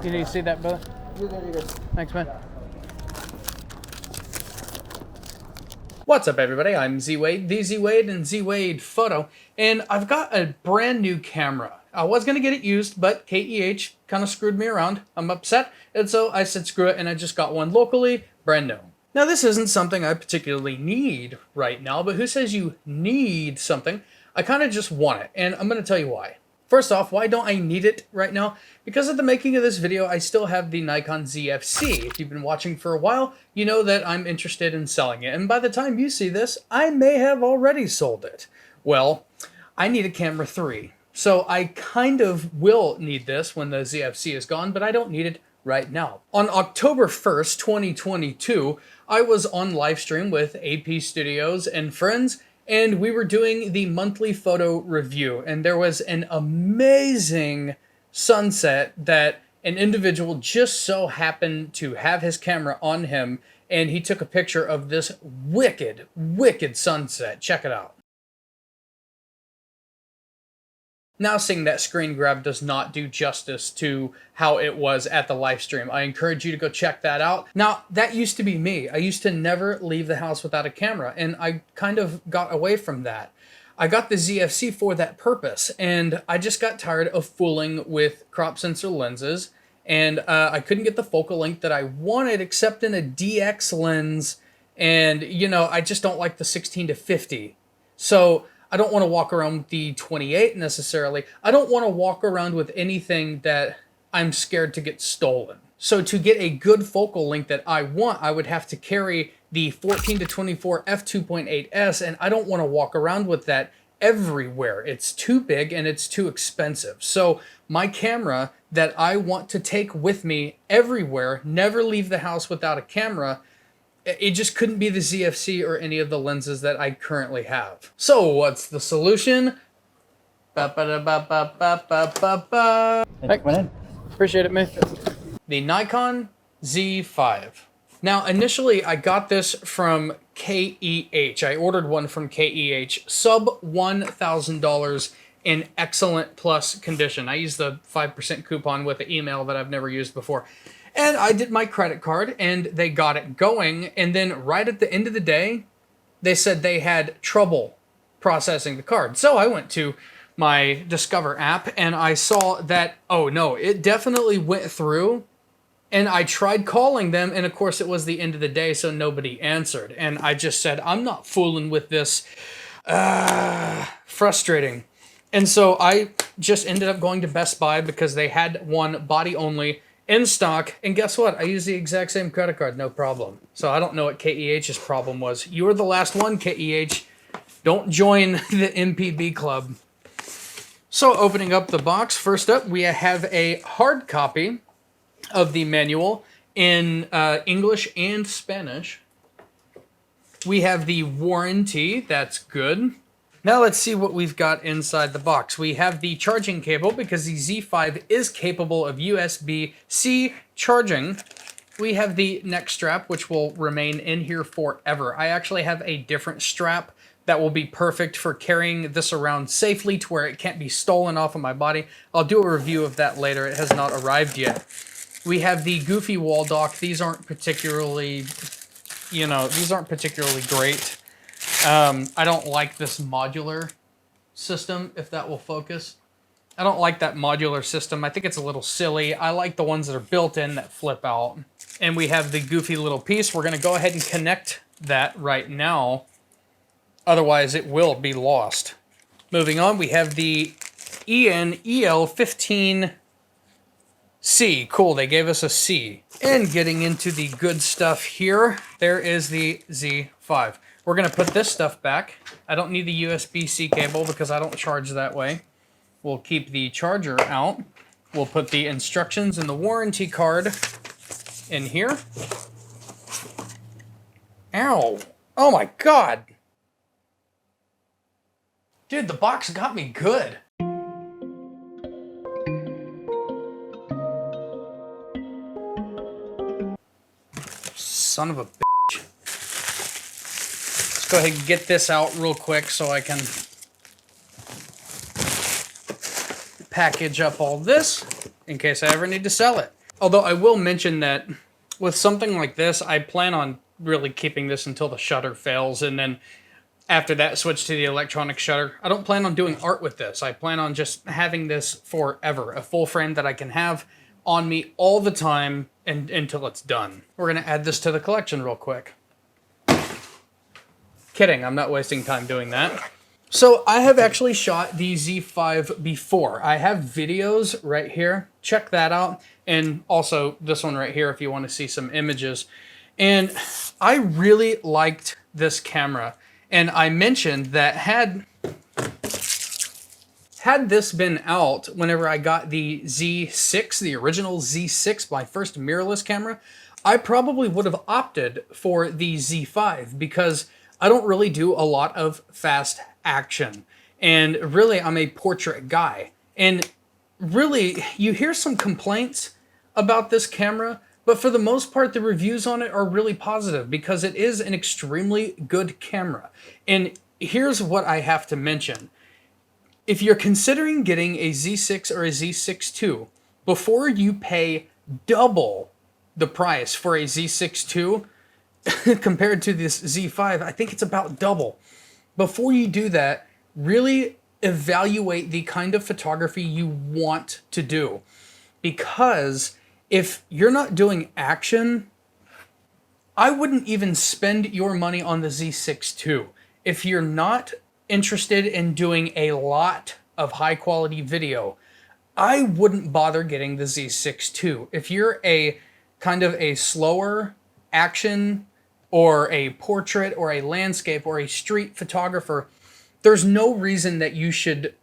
You need to see that, brother? You're good, you're good. Thanks, man. What's up, everybody? I'm Z-Wade, the Z-Wade and Z-Wade Photo, and I've got a brand new camera. I was going to get it used, but KEH kind of screwed me around. I'm upset, and so I said screw it, and I just got one locally, brand new. Now, this isn't something I particularly need right now, but who says you need something? I kind of just want it, and I'm going to tell you why. First off, why don't I need it right now? Because at the making of this video, I still have the Nikon Z5C. If you've been watching for a while, you know that I'm interested in selling it. And by the time you see this, I may have already sold it. Well, I need a camera 3. So I kind of will need this when the Z5C is gone, but I don't need it right now. On October 1st, 2022, I was on live stream with AP Studios and friends, and we were doing the monthly photo review, and there was an amazing sunset that an individual just so happened to have his camera on him, and he took a picture of this wicked, wicked sunset. Check it out. Now, seeing that screen grab does not do justice to how it was at the live stream. I encourage you to go check that out. Now, that used to be me. I used to never leave the house without a camera, and I kind of got away from that. I got the ZFC for that purpose, and I just got tired of fooling with crop sensor lenses, and I couldn't get the focal length that I wanted except in a DX lens, and, you know, I just don't like the 16 to 50. So I don't want to walk around with the 28 necessarily. I don't want to walk around with anything that I'm scared to get stolen. So to get a good focal length that I want, I would have to carry the 14 to 24 f2.8s, and I don't want to walk around with that everywhere. It's too big and it's too expensive. So my camera that I want to take with me everywhere, never leave the house without a camera, it just couldn't be the ZFC or any of the lenses that I currently have. So what's the solution? Thanks for coming in. Appreciate it, man. The Nikon Z5. Now, initially, I got this from KEH. I ordered one from KEH, sub $1,000 in excellent plus condition. I used the 5% coupon with an email that I've never used before. And I did my credit card, and they got it going. And then right at the end of the day, they said they had trouble processing the card. So I went to my Discover app, and I saw that, oh no, it definitely went through. And I tried calling them, and of course it was the end of the day, so nobody answered. And I just said, I'm not fooling with this. Frustrating. And so I just ended up going to Best Buy because they had one body only in stock, and guess what? I use the exact same credit card, no problem. So I don't know what KEH's problem was. You were the last one, KEH. Don't join the MPB club. So opening up the box, first up, we have a hard copy of the manual in English and Spanish. We have the warranty, that's good. Now let's see what we've got inside the box. We have the charging cable because the Z5 is capable of USB-C charging. We have the neck strap, which will remain in here forever. I actually have a different strap that will be perfect for carrying this around safely to where it can't be stolen off of my body. I'll do a review of that later. It has not arrived yet. We have the goofy wall dock. These aren't particularly, these aren't particularly great. I don't like this modular system, if that will focus. I don't like that modular system. I think it's a little silly. I like the ones that are built in that flip out. And we have the goofy little piece. We're going to go ahead and connect that right now. Otherwise, it will be lost. Moving on, we have the EN-EL15C. Cool, they gave us a C. And getting into the good stuff here, there is the Z5. We're going to put this stuff back. I don't need the USB-C cable because I don't charge that way. We'll keep the charger out. We'll put the instructions and the warranty card in here. Ow. Oh my God. Dude, the box got me good. Son of a bitch. Let's go ahead and get this out real quick so I can package up all this in case I ever need to sell it. Although I will mention that with something like this, I plan on really keeping this until the shutter fails, and then after that switch to the electronic shutter. I don't plan on doing art with this. I plan on just having this forever, a full frame that I can have on me all the time and until it's done. We're gonna add this to the collection real quick. Kidding, I'm not wasting time doing that. So I have actually shot the Z5 before. I have videos right here. Check that out. And also this one right here if you want to see some images. And I really liked this camera. And I mentioned that had this been out whenever I got the Z6, the original Z6, my first mirrorless camera, I probably would have opted for the Z5 because I don't really do a lot of fast action. And really, I'm a portrait guy. And really, you hear some complaints about this camera, but for the most part, the reviews on it are really positive because it is an extremely good camera. And here's what I have to mention. If you're considering getting a Z6 or a Z6 II, before you pay double the price for a Z6 II compared to this Z5, I think it's about double. Before you do that, really evaluate the kind of photography you want to do. Because if you're not doing action, I wouldn't even spend your money on the Z6 II. If you're not interested in doing a lot of high quality video, I wouldn't bother getting the Z6 II. If you're a kind of a slower action or a portrait or a landscape or a street photographer, there's no reason that you should,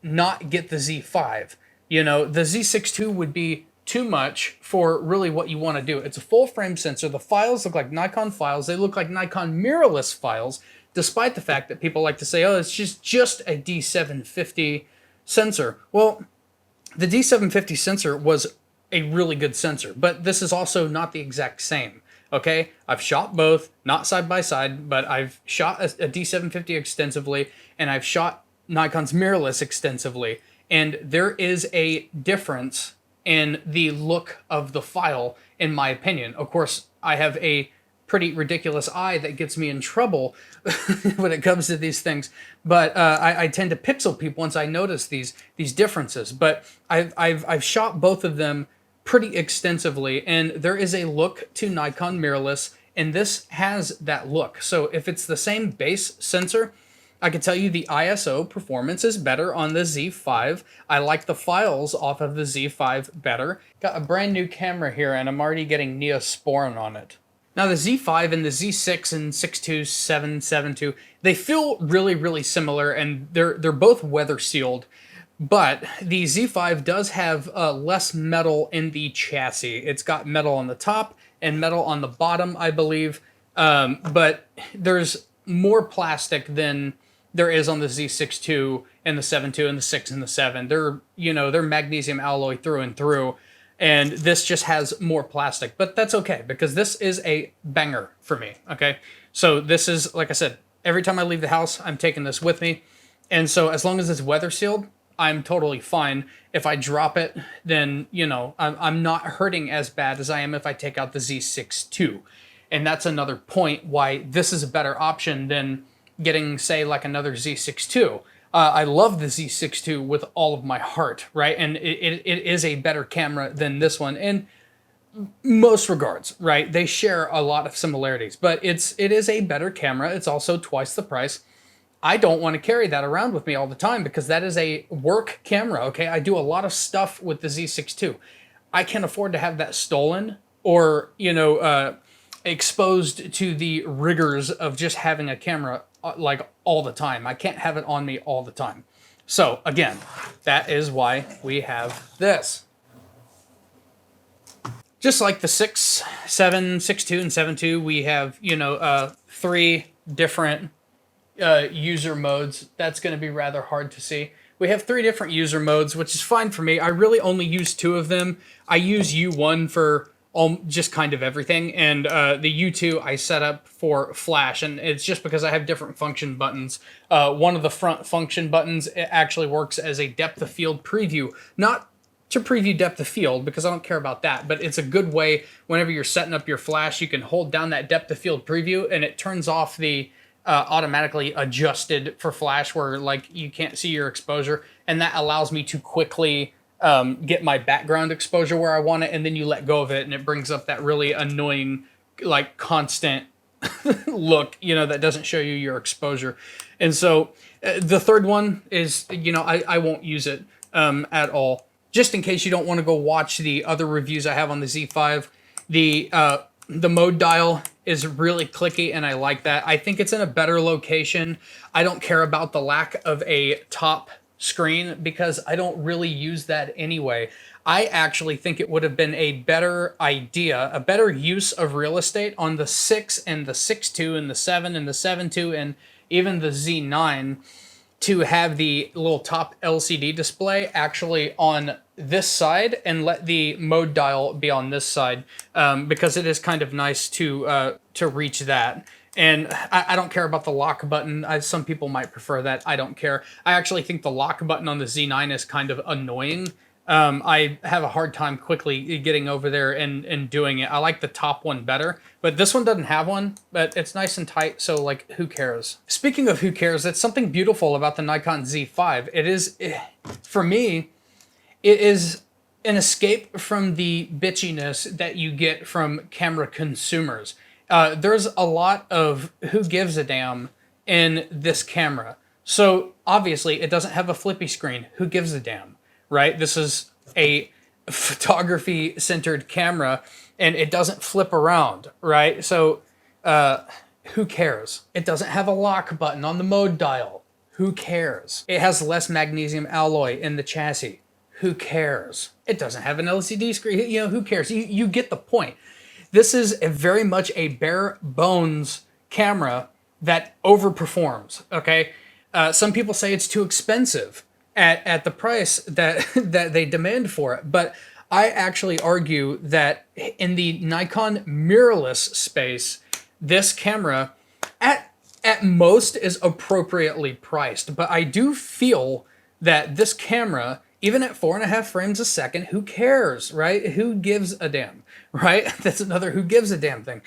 not get the Z5. The Z6 II would be too much for really what you want to do. It's a full frame sensor. The files look like Nikon files. They look like Nikon mirrorless files, despite the fact that people like to say, oh, it's just a D750 sensor. Well, the D750 sensor was a really good sensor, but this is also not the exact same. Okay, I've shot both, not side by side, but I've shot a D750 extensively, and I've shot Nikon's mirrorless extensively, and there is a difference in the look of the file, in my opinion. Of course, I have a pretty ridiculous eye that gets me in trouble when it comes to these things, but I tend to pixel peep once I notice these differences. But I've shot both of them pretty extensively, and there is a look to Nikon mirrorless, and this has that look. So if it's the same base sensor, I can tell you the ISO performance is better on the Z5. I like the files off of the Z5 better. Got a brand new camera here, and I'm already getting Neosporin on it. Now the Z5 and the Z6 and 6.2, 7, 7.2, they feel really, really similar, and they're both weather sealed. But the Z5 does have less metal in the chassis. It's got metal on the top and metal on the bottom, I believe. But there's more plastic than there is on the Z6 II and the 7.2 and the 6 and the 7. They're magnesium alloy through and through. And this just has more plastic. But that's okay, because this is a banger for me, okay? So this is, like I said, every time I leave the house, I'm taking this with me. And so as long as it's weather sealed, I'm totally fine. If I drop it, then, I'm not hurting as bad as I am if I take out the Z6 II. And that's another point why this is a better option than getting, say, like another Z6 II. I love the Z6 II with all of my heart, right? And it is a better camera than this one in most regards, right? They share a lot of similarities, but it is a better camera. It's also twice the price. I don't want to carry that around with me all the time because that is a work camera, okay? I do a lot of stuff with the Z6 II. I can't afford to have that stolen or, exposed to the rigors of just having a camera like all the time. I can't have it on me all the time. So again, that is why we have this. Just like the 6, 7, 6.2, and 7.2, we have, 3 different user modes. That's going to be rather hard to see. We have 3 different user modes, which is fine for me. I really only use 2 of them. I use U1 for just kind of everything, and the U2 I set up for flash, and it's just because I have different function buttons. One of the front function buttons, it actually works as a depth of field preview, not to preview depth of field because I don't care about that, but it's a good way whenever you're setting up your flash, you can hold down that depth of field preview and it turns off the automatically adjusted for flash where like you can't see your exposure, and that allows me to quickly get my background exposure where I want it, and then you let go of it and it brings up that really annoying like constant look, you know, that doesn't show you your exposure. And so the third one is, you know, I won't use it at all, just in case you don't want to go watch the other reviews I have on the Z5. The mode dial is really clicky and I like that. I think it's in a better location. I don't care about the lack of a top screen because I don't really use that anyway. I actually think it would have been a better idea, a better use of real estate on the 6 and the 6.2 and the 7 and the 7.2 and even the Z9 to have the little top LCD display actually on this side and let the mode dial be on this side, because it is kind of nice to reach that. And I don't care about the lock button. Some people might prefer that. I don't care. I actually think the lock button on the Z9 is kind of annoying. I have a hard time quickly getting over there and doing it. I like the top one better, but this one doesn't have one, but it's nice and tight, so like, who cares? Speaking of who cares, that's something beautiful about the Nikon Z5. It is, for me, it is an escape from the bitchiness that you get from camera consumers. There's a lot of who gives a damn in this camera. So obviously it doesn't have a flippy screen. Who gives a damn, right? This is a photography centered camera and it doesn't flip around, right? So who cares? It doesn't have a lock button on the mode dial. Who cares? It has less magnesium alloy in the chassis. Who cares? It doesn't have an LCD screen. You know, who cares? You get the point. This is very much a bare bones camera that overperforms, okay? Some people say it's too expensive at the price that they demand for it, but I actually argue that in the Nikon mirrorless space, this camera at most is appropriately priced, but I do feel that this camera, even at 4.5 frames a second, who cares, right? Who gives a damn, right? That's another who gives a damn thing.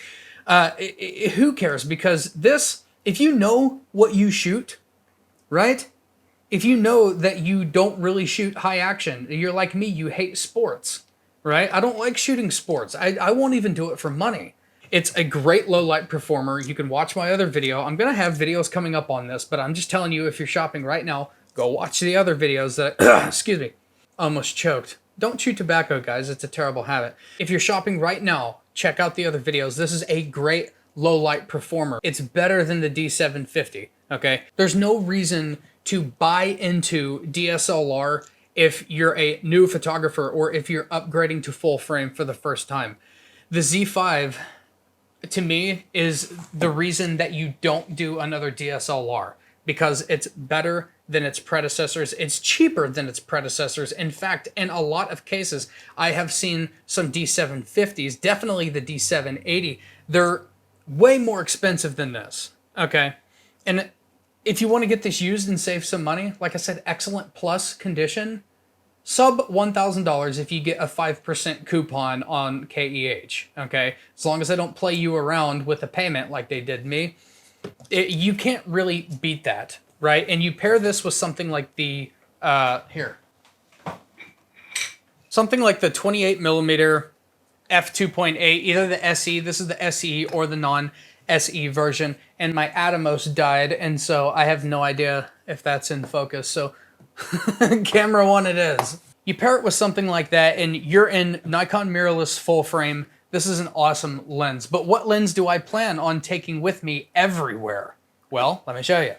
Who cares? Because this, if you know what you shoot, right? If you know that you don't really shoot high action, you're like me, you hate sports, right? I don't like shooting sports. I won't even do it for money. It's a great low light performer. You can watch my other video. I'm going to have videos coming up on this, but I'm just telling you, if you're shopping right now, go watch the other videos that, excuse me, almost choked. Don't chew tobacco, guys. It's a terrible habit. If you're shopping right now, check out the other videos. This is a great low light performer. It's better than the D750, okay? There's no reason to buy into DSLR if you're a new photographer or if you're upgrading to full frame for the first time. The Z5, to me, is the reason that you don't do another DSLR, because it's better than its predecessors. It's cheaper than its predecessors. In fact, in a lot of cases, I have seen some D750s, definitely the D780. They're way more expensive than this, okay? And if you want to get this used and save some money, like I said, excellent plus condition, sub $1,000 if you get a 5% coupon on KEH, okay? As long as I don't play you around with a payment like they did me, you can't really beat that, right? And you pair this with something like the, something like the 28mm f2.8, either the SE, this is the SE, or the non-SE version, and my Atomos died, and so I have no idea if that's in focus, so camera one it is. You pair it with something like that, and you're in Nikon mirrorless full frame. This is an awesome lens, but what lens do I plan on taking with me everywhere? Well, let me show you.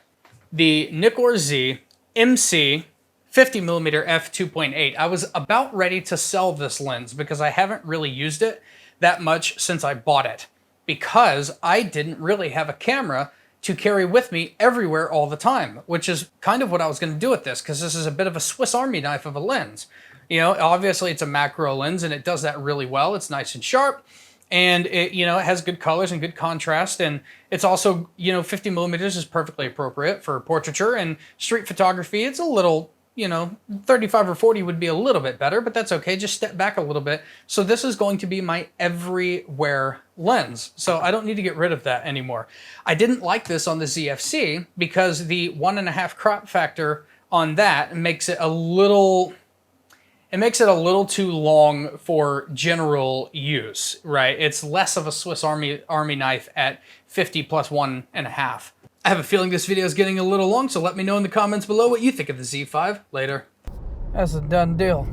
The Nikon Z MC 50mm f2.8. I was about ready to sell this lens because I haven't really used it that much since I bought it, because I didn't really have a camera to carry with me everywhere all the time, which is kind of what I was going to do with this, because this is a bit of a Swiss Army knife of a lens. You know, obviously it's a macro lens and it does that really well. It's nice and sharp, and it, you know, it has good colors and good contrast, and it's also, you know, 50mm is perfectly appropriate for portraiture and street photography. It's a little you know, 35 or 40 would be a little bit better, but that's okay. Just step back a little bit. So this is going to be my everywhere lens. So I don't need to get rid of that anymore. I didn't like this on the ZFC because the 1.5 crop factor on that makes it a little too long for general use, right? It's less of a Swiss Army knife at 50 plus 1.5. I have a feeling this video is getting a little long, so let me know in the comments below what you think of the Z5. Later. That's a done deal.